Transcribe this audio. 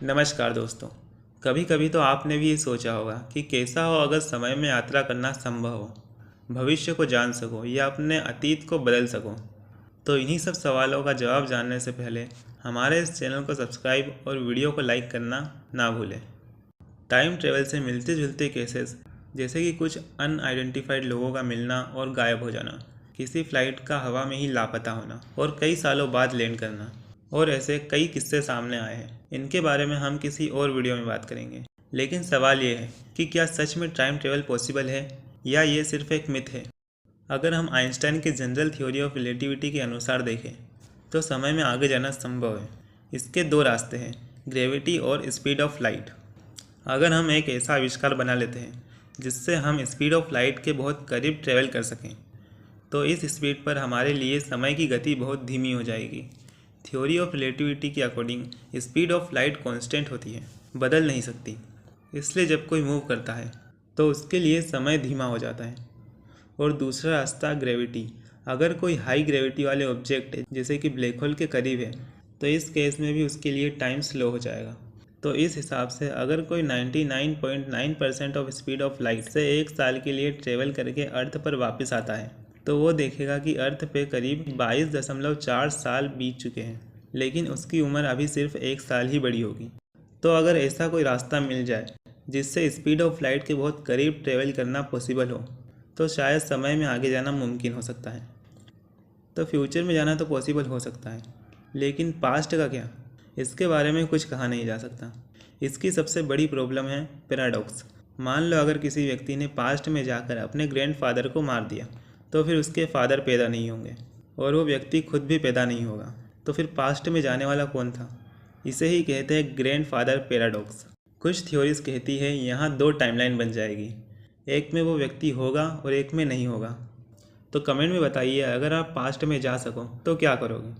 नमस्कार दोस्तों। कभी कभी तो आपने भी ये सोचा होगा कि कैसा हो अगर समय में यात्रा करना संभव हो, भविष्य को जान सको या अपने अतीत को बदल सको। तो इन्हीं सब सवालों का जवाब जानने से पहले हमारे इस चैनल को सब्सक्राइब और वीडियो को लाइक करना ना भूलें। टाइम ट्रेवल से मिलते जुलते केसेस, जैसे कि कुछ अनआइडेंटिफाइड लोगों का मिलना और गायब हो जाना, किसी फ्लाइट का हवा में ही लापता होना और कई सालों बाद लैंड करना, और ऐसे कई किस्से सामने आए हैं। इनके बारे में हम किसी और वीडियो में बात करेंगे। लेकिन सवाल ये है कि क्या सच में टाइम ट्रेवल पॉसिबल है या ये सिर्फ एक मिथ है। अगर हम आइंस्टाइन के जनरल थ्योरी ऑफ रिलेटिविटी के अनुसार देखें तो समय में आगे जाना संभव है। इसके दो रास्ते हैं, ग्रेविटी और स्पीड ऑफ लाइट। अगर हम एक ऐसा आविष्कार बना लेते हैं जिससे हम स्पीड ऑफ लाइट के बहुत करीब ट्रेवल कर सकें, तो इस स्पीड पर हमारे लिए समय की गति बहुत धीमी हो जाएगी। थ्योरी ऑफ रिलेटिविटी के according speed of light constant होती है, बदल नहीं सकती। इसलिए जब कोई मूव करता है तो उसके लिए समय धीमा हो जाता है। और दूसरा रास्ता ग्रेविटी। अगर कोई हाई ग्रेविटी वाले ऑब्जेक्ट जैसे कि ब्लैक होल के करीब है तो इस केस में भी उसके लिए टाइम स्लो हो जाएगा। तो इस हिसाब से अगर कोई 99.9% ऑफ स्पीड ऑफ लाइट से एक साल के लिए ट्रेवल करके अर्थ पर वापस आता है तो वो देखेगा कि अर्थ पे करीब 22.4 साल बीत चुके हैं, लेकिन उसकी उम्र अभी सिर्फ एक साल ही बड़ी होगी। तो अगर ऐसा कोई रास्ता मिल जाए जिससे स्पीड ऑफ लाइट के बहुत करीब ट्रेवल करना पॉसिबल हो तो शायद समय में आगे जाना मुमकिन हो सकता है। तो फ्यूचर में जाना तो पॉसिबल हो सकता है, लेकिन पास्ट का क्या, इसके बारे में कुछ कहा नहीं जा सकता। इसकी सबसे बड़ी प्रॉब्लम है पैराडॉक्स। मान लो अगर किसी व्यक्ति ने पास्ट में जाकर अपने ग्रैंडफादर को मार दिया तो फिर उसके फादर पैदा नहीं होंगे और वो व्यक्ति खुद भी पैदा नहीं होगा, तो फिर पास्ट में जाने वाला कौन था। इसे ही कहते हैं ग्रैंडफादर पैराडॉक्स। कुछ थ्योरीज कहती है यहाँ दो टाइमलाइन बन जाएगी, एक में वो व्यक्ति होगा और एक में नहीं होगा। तो कमेंट में बताइए, अगर आप पास्ट में जा सको तो क्या करोगे।